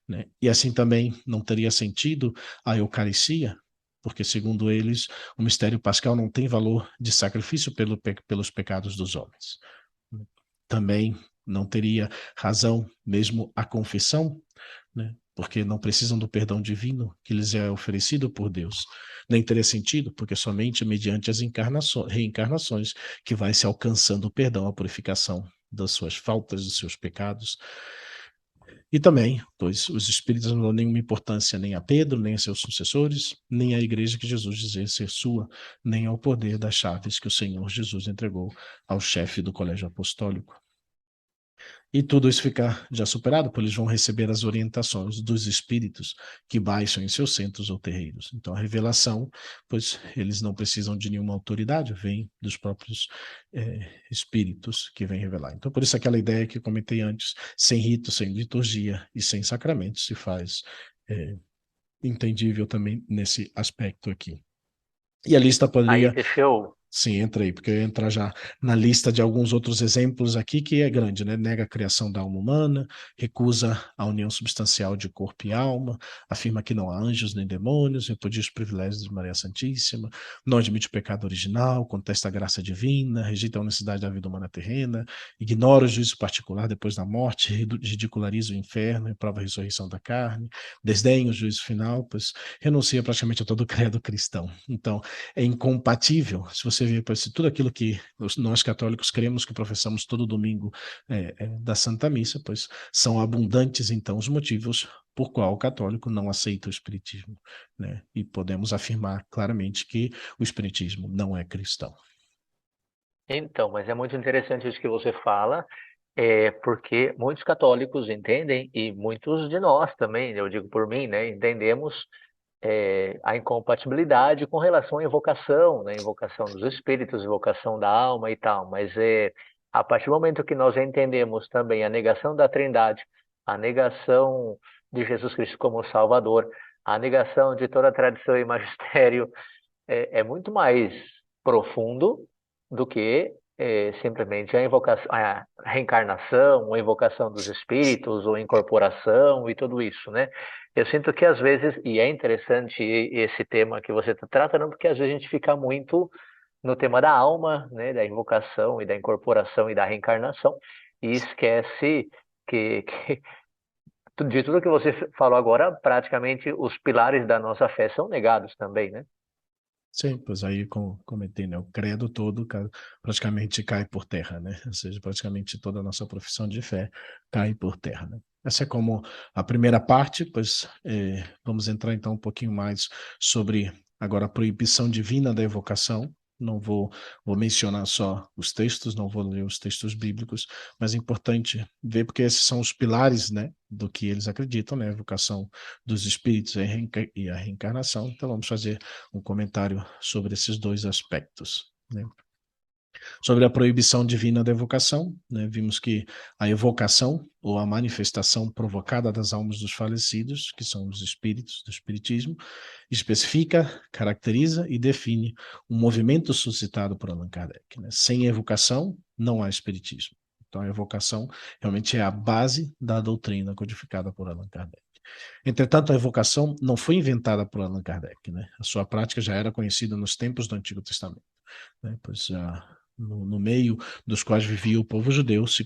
A: né? E assim também não teria sentido a Eucaristia, porque, segundo eles, o mistério pascal não tem valor de sacrifício pelos pecados dos homens. Também não teria razão mesmo a confissão, né? Porque não precisam do perdão divino que lhes é oferecido por Deus. Nem teria sentido, porque somente mediante as reencarnações que vai se alcançando o perdão, a purificação das suas faltas, dos seus pecados. E também, pois os espíritos não dão nenhuma importância nem a Pedro, nem a seus sucessores, nem à igreja que Jesus dizia ser sua, nem ao poder das chaves que o Senhor Jesus entregou ao chefe do colégio apostólico. E tudo isso fica já superado, pois eles vão receber as orientações dos espíritos que baixam em seus centros ou terreiros. Então, a revelação, pois eles não precisam de nenhuma autoridade, vem dos próprios espíritos que vêm revelar. Então, por isso aquela ideia que eu comentei antes, sem rito, sem liturgia e sem sacramento, se faz entendível também nesse aspecto aqui. E a lista
B: Aí
A: poderia.
B: deixa eu.
A: Sim, entra aí, porque eu ia entrar já na lista de alguns outros exemplos aqui, que é grande, né? Nega a criação da alma humana, recusa a união substancial de corpo e alma, afirma que não há anjos nem demônios, repudia os privilégios de Maria Santíssima, não admite o pecado original, contesta a graça divina, rejeita a unicidade da vida humana terrena, ignora o juízo particular depois da morte, ridiculariza o inferno, reprova a ressurreição da carne, desdenha o juízo final, pois renuncia praticamente a todo o credo cristão. Então, é incompatível. Se você vê, parece, tudo aquilo que nós católicos cremos, que professamos todo domingo da Santa Missa, pois são abundantes, então, os motivos por qual o católico não aceita o Espiritismo, né? E podemos afirmar claramente que o Espiritismo não é cristão.
B: Então, mas é muito interessante isso que você fala, porque muitos católicos entendem, e muitos de nós também, eu digo por mim, né, entendemos a incompatibilidade com relação à invocação, né, invocação dos espíritos, invocação da alma e tal, mas a partir do momento que nós entendemos também a negação da Trindade, a negação de Jesus Cristo como Salvador, a negação de toda a tradição e magistério, é muito mais profundo do que simplesmente a invocação, a reencarnação, ou a invocação dos espíritos, ou incorporação e tudo isso, né? Eu sinto que às vezes, e é interessante esse tema que você está tratando, porque às vezes a gente fica muito no tema da alma, né, da invocação e da incorporação e da reencarnação, e esquece que de tudo que você falou agora, praticamente os pilares da nossa fé são negados também, né?
A: Sim, pois aí comentei, né? O credo todo praticamente cai por terra, né? Ou seja, praticamente toda a nossa profissão de fé cai por terra, né? Essa é como a primeira parte, pois vamos entrar então um pouquinho mais sobre agora a proibição divina da evocação. Não vou mencionar só os textos, não vou ler os textos bíblicos, mas é importante ver porque esses são os pilares, né, do que eles acreditam, né? A evocação dos espíritos e a reencarnação. Então vamos fazer um comentário sobre esses dois aspectos, né? Sobre a proibição divina da evocação, né? Vimos que a evocação, ou a manifestação provocada das almas dos falecidos, que são os espíritos do espiritismo, especifica, caracteriza e define um movimento suscitado por Allan Kardec, né? Sem evocação, não há espiritismo. Então, a evocação realmente é a base da doutrina codificada por Allan Kardec. Entretanto, a evocação não foi inventada por Allan Kardec, né? A sua prática já era conhecida nos tempos do Antigo Testamento, né? Pois já no meio dos quais vivia o povo judeu, se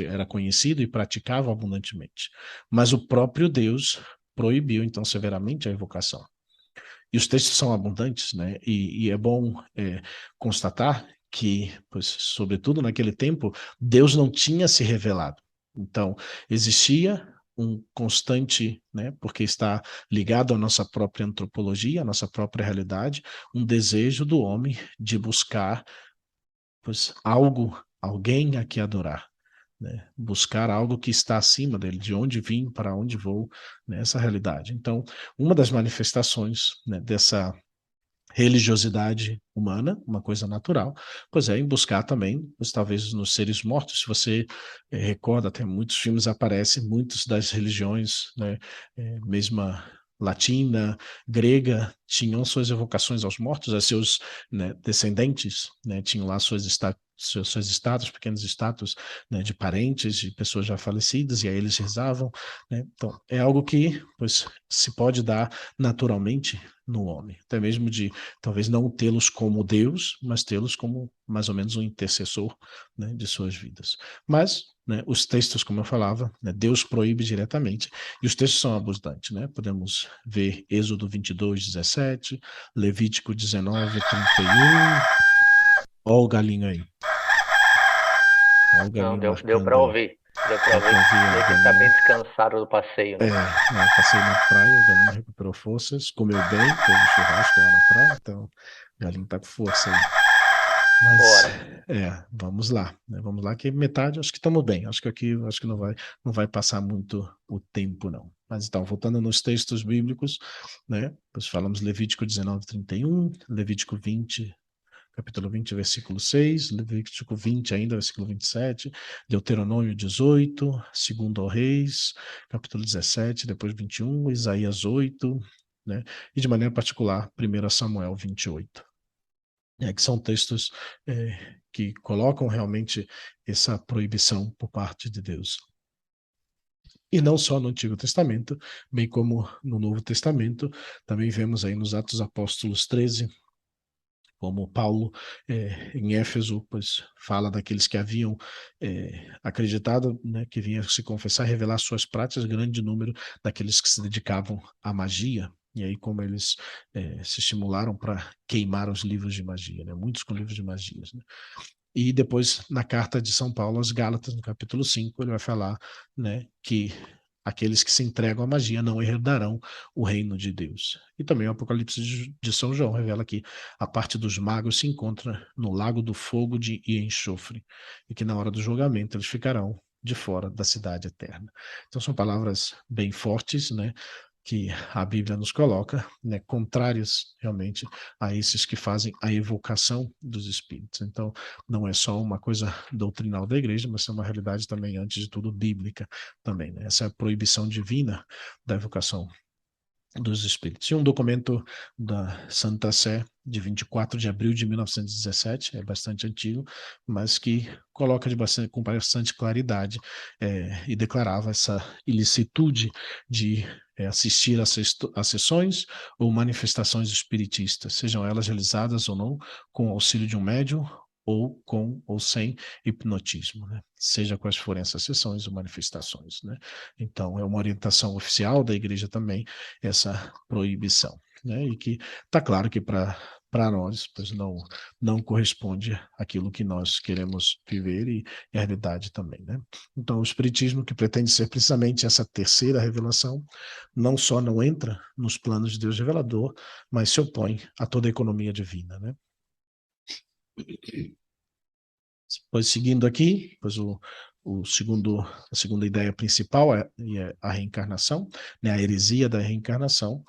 A: era conhecido e praticava abundantemente. Mas o próprio Deus proibiu, então, severamente a evocação. E os textos são abundantes, né? E é bom constatar que, pois, sobretudo naquele tempo, Deus não tinha se revelado. Então, existia um constante, né, porque está ligado à nossa própria antropologia, à nossa própria realidade, um desejo do homem de buscar, pois, algo, alguém a que adorar, né? Buscar algo que está acima dele, de onde vim, para onde vou, nessa realidade. Então, uma das manifestações, né, dessa religiosidade humana, uma coisa natural, pois é, em buscar também, pois, talvez nos seres mortos, se você recorda, até muitos filmes aparecem, muitas das religiões, né, mesma latina, grega, tinham suas evocações aos mortos, a seus, né, descendentes, né, tinham lá suas estátuas, pequenas estátuas, né, de parentes, de pessoas já falecidas, e aí eles rezavam, né? Então, é algo que, pois, se pode dar naturalmente no homem, até mesmo de talvez não tê-los como Deus, mas tê-los como mais ou menos um intercessor, né, de suas vidas. Mas, né, os textos, como eu falava, né, Deus proíbe diretamente, e os textos são abundantes, né? Podemos ver Êxodo 22:17, Levítico 19:31. Ó o galinho aí. Ó o
B: Não,
A: galinho
B: deu
A: marcando
B: para
A: aí.
B: ouvir. Deu para
A: Deu para
B: ouvir.
A: ouvir a
B: Vê que ele tá bem
A: galinha.
B: descansado do passeio, né?
A: Eu passei na praia, o galinho recuperou forças, comeu bem, teve churrasco lá na praia, então o galinho tá com força aí. Mas,
B: Ora.
A: vamos lá, né? Vamos lá, que metade acho que estamos bem. Acho que aqui acho que não vai passar muito o tempo, não. Mas então, voltando nos textos bíblicos, né? Nós falamos Levítico 19:31, Levítico 20, capítulo 20, versículo 6, Levítico 20 ainda, versículo 27, Deuteronômio 18, segundo ao Reis, capítulo 17, depois 21, Isaías 8, né? E de maneira particular, 1 Samuel 28. Que são textos que colocam realmente essa proibição por parte de Deus. E não só no Antigo Testamento, bem como no Novo Testamento, também vemos aí nos Atos Apóstolos 13, como Paulo, em Éfeso, pois fala daqueles que haviam acreditado, né, que vinham se confessar, revelar suas práticas, grande número daqueles que se dedicavam à magia. E aí, como eles se estimularam para queimar os livros de magia, né? Muitos com livros de magias, né? E depois, na carta de São Paulo aos Gálatas, no capítulo 5, ele vai falar, né, que aqueles que se entregam à magia não herdarão o reino de Deus. E também o Apocalipse de São João revela que a parte dos magos se encontra no lago do fogo e enxofre, e que na hora do julgamento eles ficarão de fora da cidade eterna. Então são palavras bem fortes, né, que a Bíblia nos coloca, né, contrárias realmente a esses que fazem a evocação dos espíritos. Então, não é só uma coisa doutrinal da igreja, mas é uma realidade também, antes de tudo, bíblica também, né? Essa é a proibição divina da evocação dos espíritos. E um documento da Santa Sé, de 24 de abril de 1917, é bastante antigo, mas que coloca com bastante claridade e declarava essa ilicitude de assistir a sessões ou manifestações espiritistas, sejam elas realizadas ou não com o auxílio de um médium ou com ou sem hipnotismo, né? Seja quais forem essas sessões ou manifestações, né? Então, é uma orientação oficial da igreja também, essa proibição, né? E que está claro que para nós, pois não corresponde àquilo que nós queremos viver e a realidade também, né? Então, o espiritismo, que pretende ser precisamente essa terceira revelação, não só não entra nos planos de Deus revelador, mas se opõe a toda a economia divina, né? Pois seguindo aqui, pois a segunda ideia principal é a reencarnação, né, a heresia da reencarnação,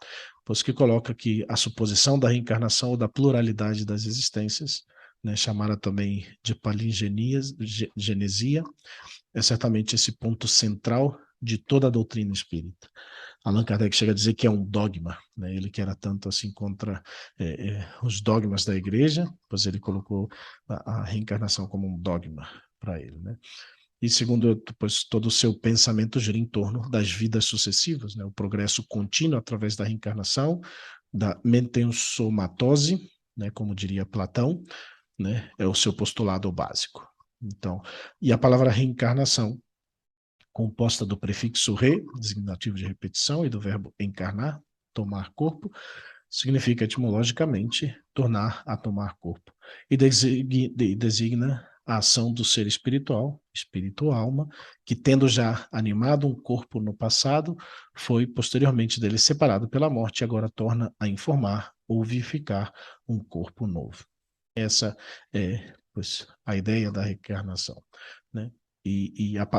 A: pois que coloca que a suposição da reencarnação ou da pluralidade das existências, né, chamada também de palingenesia, é certamente esse ponto central de toda a doutrina espírita. Allan Kardec chega a dizer que é um dogma, né? Ele que era tanto assim contra os dogmas da igreja, pois ele colocou a reencarnação como um dogma para ele, né? E segundo, pois, todo o seu pensamento gira em torno das vidas sucessivas, né? O progresso contínuo através da reencarnação, da mentensomatose, né? Como diria Platão, né? É o seu postulado básico. Então, e a palavra reencarnação, composta do prefixo re, designativo de repetição, e do verbo encarnar, tomar corpo, significa etimologicamente tornar a tomar corpo, e designa a ação do ser espiritual, espírito ou alma, que tendo já animado um corpo no passado, foi posteriormente dele separado pela morte e agora torna a informar ou vivificar um corpo novo. Essa é, pois, a ideia da reencarnação, né?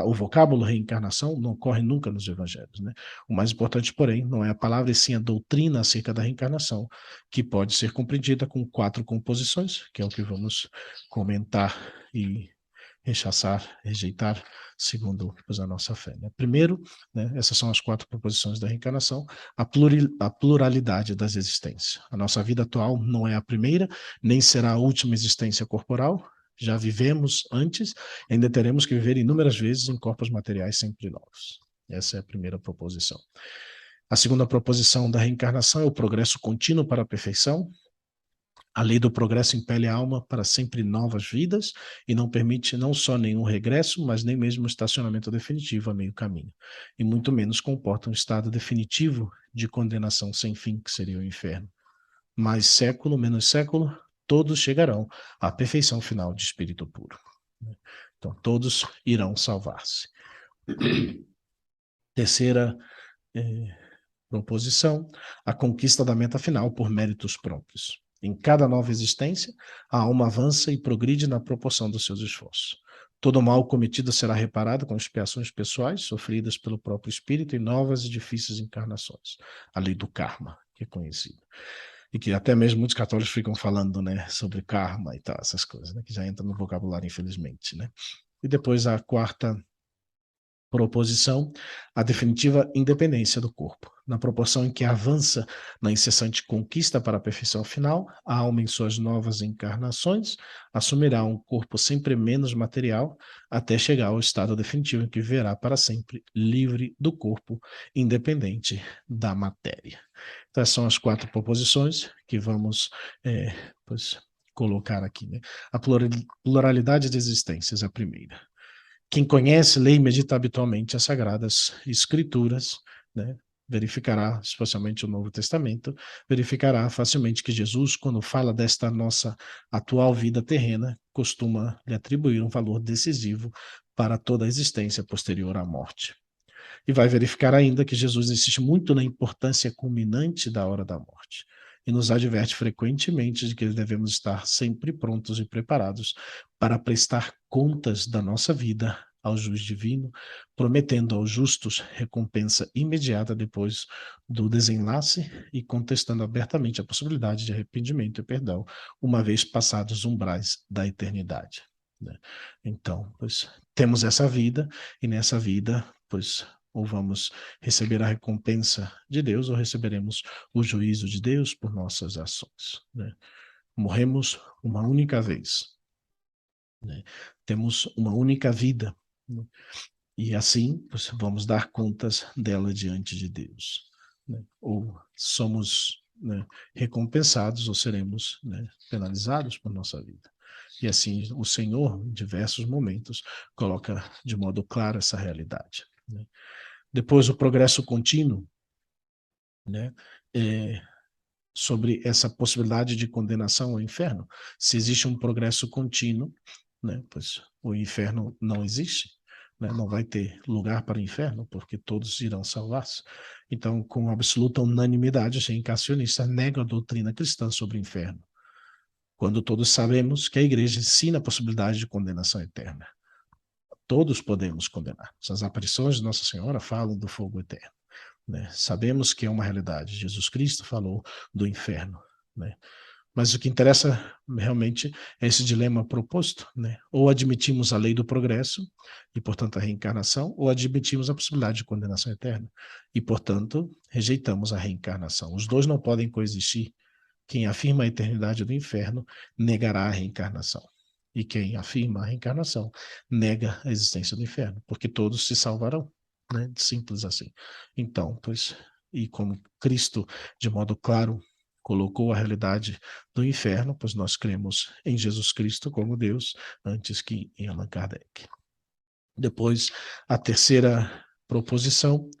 A: O vocábulo reencarnação não ocorre nunca nos evangelhos, né? O mais importante, porém, não é a palavra, e sim a doutrina acerca da reencarnação, que pode ser compreendida com 4 composições, que é o que vamos comentar e rechaçar, rejeitar, segundo a nossa fé. Né? Primeiro, né, essas são as 4 proposições da reencarnação, a pluralidade das existências. A nossa vida atual não é a primeira, nem será a última existência corporal, já vivemos antes, ainda teremos que viver inúmeras vezes em corpos materiais sempre novos. Essa é a primeira proposição. A segunda proposição da reencarnação é o progresso contínuo para a perfeição. A lei do progresso impele a alma para sempre novas vidas e não permite não só nenhum regresso, mas nem mesmo um estacionamento definitivo a meio caminho. E muito menos comporta um estado definitivo de condenação sem fim, que seria o inferno. Mais século, menos século, todos chegarão à perfeição final de espírito puro. Então, todos irão salvar-se. Terceira proposição, a conquista da meta final por méritos próprios. Em cada nova existência, a alma avança e progride na proporção dos seus esforços. Todo mal cometido será reparado com expiações pessoais sofridas pelo próprio espírito em novas e difíceis encarnações. A lei do karma, que é conhecida. E que até mesmo muitos católicos ficam falando, né, sobre karma e tal, essas coisas, né, que já entra no vocabulário, infelizmente, né. E depois a quarta proposição, a definitiva independência do corpo. Na proporção em que avança na incessante conquista para a perfeição final, a alma em suas novas encarnações assumirá um corpo sempre menos material, até chegar ao estado definitivo em que viverá para sempre livre do corpo, independente da matéria. Então, essas são as 4 proposições que vamos colocar aqui. Né? A pluralidade de existências é a primeira. Quem conhece, lê e medita habitualmente as Sagradas Escrituras, né, verificará, especialmente o Novo Testamento, verificará facilmente que Jesus, quando fala desta nossa atual vida terrena, costuma lhe atribuir um valor decisivo para toda a existência posterior à morte. E vai verificar ainda que Jesus insiste muito na importância culminante da hora da morte. E nos adverte frequentemente de que devemos estar sempre prontos e preparados para prestar contas da nossa vida ao juiz divino, prometendo aos justos recompensa imediata depois do desenlace e contestando abertamente a possibilidade de arrependimento e perdão, uma vez passados os umbrais da eternidade. Né? Então, pois, temos essa vida, e nessa vida, pois, ou vamos receber a recompensa de Deus, ou receberemos o juízo de Deus por nossas ações. Né? Morremos uma única vez. Né? Temos uma única vida. Né? E assim vamos dar contas dela diante de Deus. Né? Ou somos, né, recompensados, ou seremos, né, penalizados por nossa vida. E assim o Senhor, em diversos momentos, coloca de modo claro essa realidade. Né? Depois, o progresso contínuo, né, sobre essa possibilidade de condenação ao inferno. Se existe um progresso contínuo, né, pois o inferno não existe, né, não vai ter lugar para o inferno, porque todos irão salvar-se. Então, com absoluta unanimidade, os reencarnacionistas negam a doutrina cristã sobre o inferno, quando todos sabemos que a igreja ensina a possibilidade de condenação eterna. Todos podemos condenar. As aparições de Nossa Senhora falam do fogo eterno. Né? Sabemos que é uma realidade. Jesus Cristo falou do inferno. Né? Mas o que interessa realmente é esse dilema proposto. Né? Ou admitimos a lei do progresso, e portanto a reencarnação, ou admitimos a possibilidade de condenação eterna, e portanto rejeitamos a reencarnação. Os dois não podem coexistir. Quem afirma a eternidade do inferno negará a reencarnação. E quem afirma a reencarnação nega a existência do inferno, porque todos se salvarão. Né? Simples assim. Então, pois, e como Cristo, de modo claro, colocou a realidade do inferno, pois nós cremos em Jesus Cristo como Deus, antes que em Allan Kardec. Depois, a terceira proposição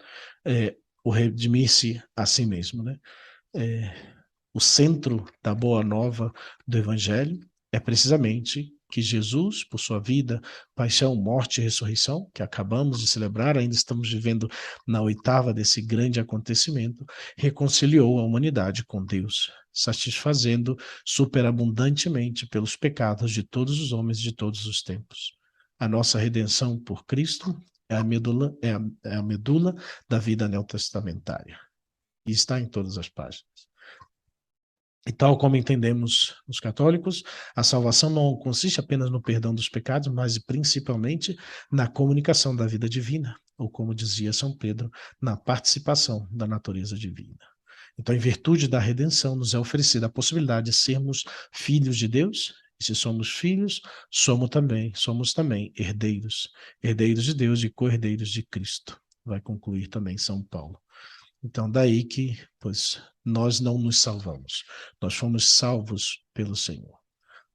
A: é o redimir-se a si mesmo. Né? O centro da boa nova do Evangelho é precisamente que Jesus, por sua vida, paixão, morte e ressurreição, que acabamos de celebrar, ainda estamos vivendo na oitava desse grande acontecimento, reconciliou a humanidade com Deus, satisfazendo superabundantemente pelos pecados de todos os homens de todos os tempos. A nossa redenção por Cristo é a medula, é a medula da vida neotestamentária. E está em todas as páginas. E tal como entendemos os católicos, a salvação não consiste apenas no perdão dos pecados, mas principalmente na comunicação da vida divina, ou como dizia São Pedro, na participação da natureza divina. Então, em virtude da redenção, nos é oferecida a possibilidade de sermos filhos de Deus, e se somos filhos, somos também herdeiros, herdeiros de Deus e co-herdeiros de Cristo. Vai concluir também São Paulo. Então, daí que, pois, nós não nos salvamos. Nós fomos salvos pelo Senhor.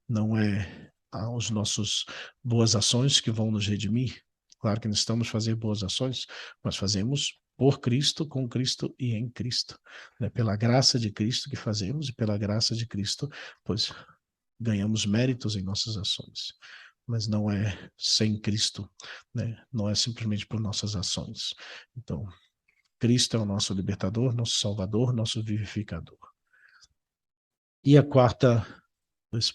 A: Não é os nossos boas ações que vão nos redimir. Claro que necessitamos fazer boas ações, mas fazemos por Cristo, com Cristo e em Cristo. É pela graça de Cristo que fazemos e pela graça de Cristo, pois, ganhamos méritos em nossas ações. Mas não é sem Cristo, né? Não é simplesmente por nossas ações. Então, Cristo é o nosso libertador, nosso salvador, nosso vivificador. E a quarta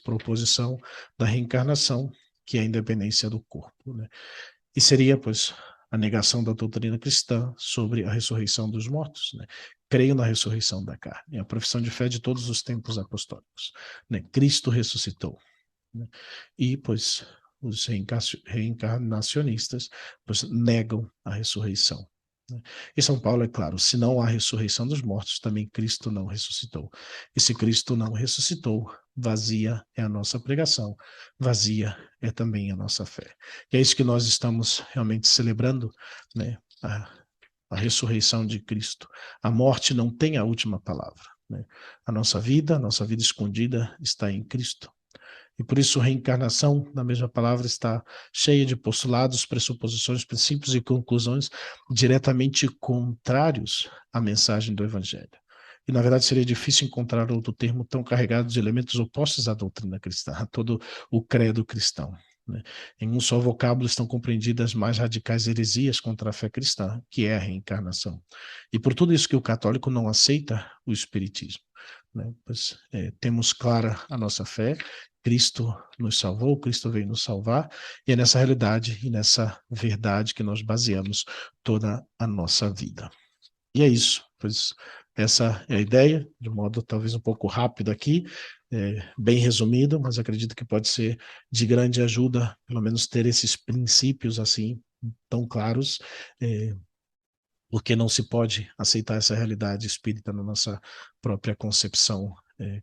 A: proposição da reencarnação, que é a independência do corpo, né? E seria, pois, a negação da doutrina cristã sobre a ressurreição dos mortos, né? Creio na ressurreição da carne, é a profissão de fé de todos os tempos apostólicos, né? Cristo ressuscitou, né? E, pois, os reencarnacionistas, pois, negam a ressurreição, né? E São Paulo é claro, se não há ressurreição dos mortos, também Cristo não ressuscitou. E se Cristo não ressuscitou, vazia é a nossa pregação, vazia é também a nossa fé. E é isso que nós estamos realmente celebrando, né? A ressurreição de Cristo. A morte não tem a última palavra, né? A nossa vida escondida está em Cristo. E por isso, reencarnação, na mesma palavra, está cheia de postulados, pressuposições, princípios e conclusões diretamente contrários à mensagem do Evangelho. E, na verdade, seria difícil encontrar outro termo tão carregado de elementos opostos à doutrina cristã, a todo o credo cristão, né? Em um só vocábulo estão compreendidas mais radicais heresias contra a fé cristã, que é a reencarnação. E por tudo isso que o católico não aceita o espiritismo, né? Pois, temos clara a nossa fé, Cristo nos salvou, Cristo veio nos salvar, e é nessa realidade e nessa verdade que nós baseamos toda a nossa vida. E é isso, pois essa é a ideia, de modo talvez um pouco rápido aqui, bem resumido, mas acredito que pode ser de grande ajuda, pelo menos ter esses princípios assim tão claros, porque não se pode aceitar essa realidade espírita na nossa própria concepção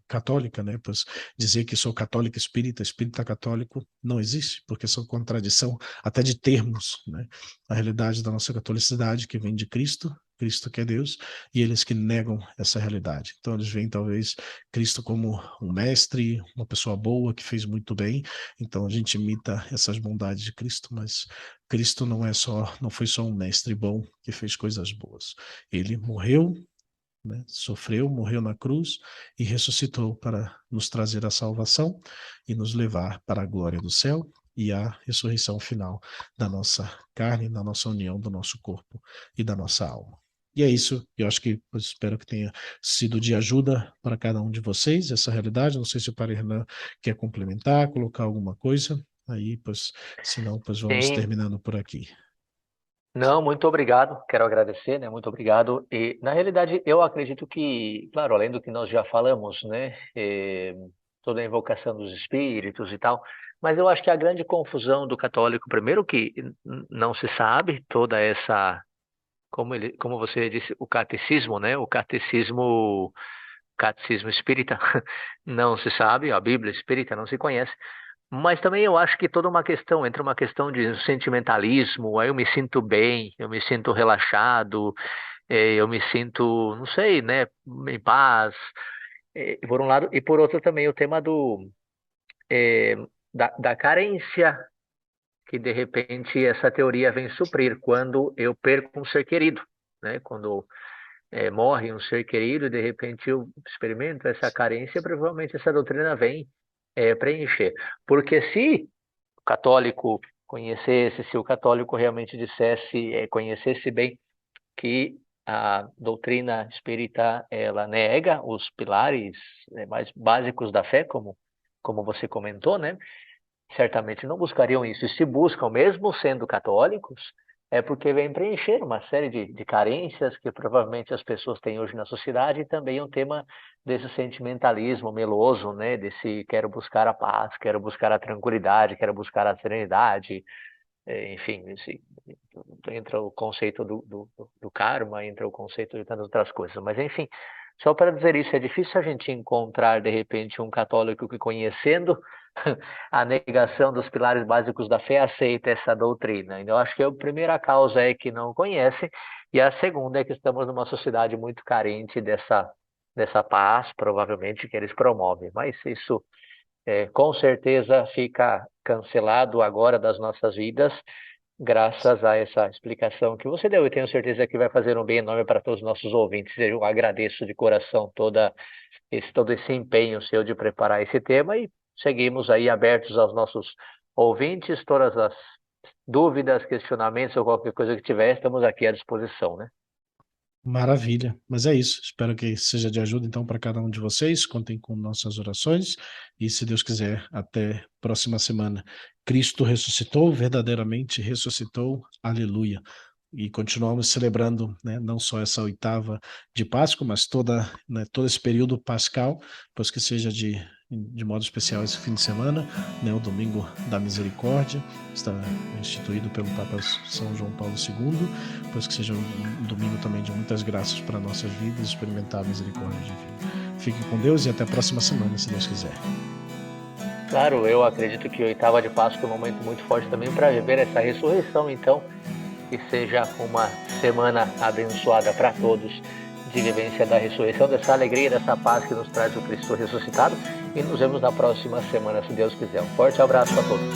A: católica, né? Pois dizer que sou católico espírita, espírita católico, não existe, porque são contradição até de termos, né? A realidade da nossa catolicidade que vem de Cristo, Cristo que é Deus, e eles que negam essa realidade. Então eles veem talvez Cristo como um mestre, uma pessoa boa que fez muito bem, então a gente imita essas bondades de Cristo, mas Cristo não foi só um mestre bom que fez coisas boas. Ele morreu, né, sofreu, morreu na cruz e ressuscitou para nos trazer a salvação e nos levar para a glória do céu e a ressurreição final da nossa carne, da nossa união, do nosso corpo e da nossa alma. E é isso, eu acho que eu espero que tenha sido de ajuda para cada um de vocês, essa realidade. Não sei se o Padre Renan quer complementar, colocar alguma coisa. Aí, pois, se não, pois vamos
B: Sim,
A: terminando por aqui.
B: não, muito obrigado. Quero agradecer, né? Muito obrigado. E na realidade, eu acredito que, claro, além do que nós já falamos, né? Toda a invocação dos espíritos e tal, mas eu acho que a grande confusão do católico, primeiro que não se sabe toda essa, como você disse, o catecismo, né? Catecismo espírita, não se sabe, a Bíblia espírita não se conhece. Mas também eu acho que toda uma questão, entre uma questão de sentimentalismo, aí eu me sinto bem, eu me sinto relaxado, eu me sinto, não sei, né, em paz, por um lado, e por outro também o tema eh, da carência que de repente essa teoria vem suprir quando eu perco um ser querido, né, quando morre um ser querido e de repente eu experimento essa carência, provavelmente essa doutrina vem preencher. Porque se católico conhecesse, se o católico realmente dissesse, conhecesse bem que a doutrina espírita ela nega os pilares mais básicos da fé, como você comentou, né? Certamente não buscariam isso. E se buscam, mesmo sendo católicos, é porque vem preencher uma série de carências que provavelmente as pessoas têm hoje na sociedade e também um tema desse sentimentalismo meloso, né? Desse quero buscar a paz, quero buscar a tranquilidade, quero buscar a serenidade, enfim, entra o conceito do karma, entra o conceito de tantas outras coisas. Mas, enfim, só para dizer isso, é difícil a gente encontrar, de repente, um católico que, conhecendo a negação dos pilares básicos da fé, aceita essa doutrina. Então, eu acho que a primeira causa é que não conhece, e a segunda é que estamos numa sociedade muito carente dessa paz, provavelmente, que eles promovem. Mas isso com certeza fica cancelado agora das nossas vidas, graças a essa explicação que você deu. Eu tenho certeza que vai fazer um bem enorme para todos os nossos ouvintes. Eu agradeço de coração todo esse empenho seu de preparar esse tema e seguimos aí abertos aos nossos ouvintes, todas as dúvidas, questionamentos ou qualquer coisa que tiver, estamos aqui à disposição, né?
A: Maravilha, mas é isso. Espero que seja de ajuda então para cada um de vocês. Contem com nossas orações e, se Deus quiser, até próxima semana. Cristo ressuscitou, verdadeiramente ressuscitou. Aleluia. E continuamos celebrando, né, não só essa oitava de Páscoa, mas todo esse período pascal, pois que seja de modo especial esse fim de semana, né, o Domingo da Misericórdia, está instituído pelo Papa São João Paulo II, pois que seja um domingo também de muitas graças para nossas vidas, experimentar a misericórdia divina. Fique com Deus e até a próxima semana, se Deus quiser.
B: Claro, eu acredito que a oitava de Páscoa é um momento muito forte também para viver essa ressurreição, então que seja uma semana abençoada para todos, de vivência da ressurreição, dessa alegria, dessa paz que nos traz o Cristo ressuscitado. E nos vemos na próxima semana, se Deus quiser. Um forte abraço a todos.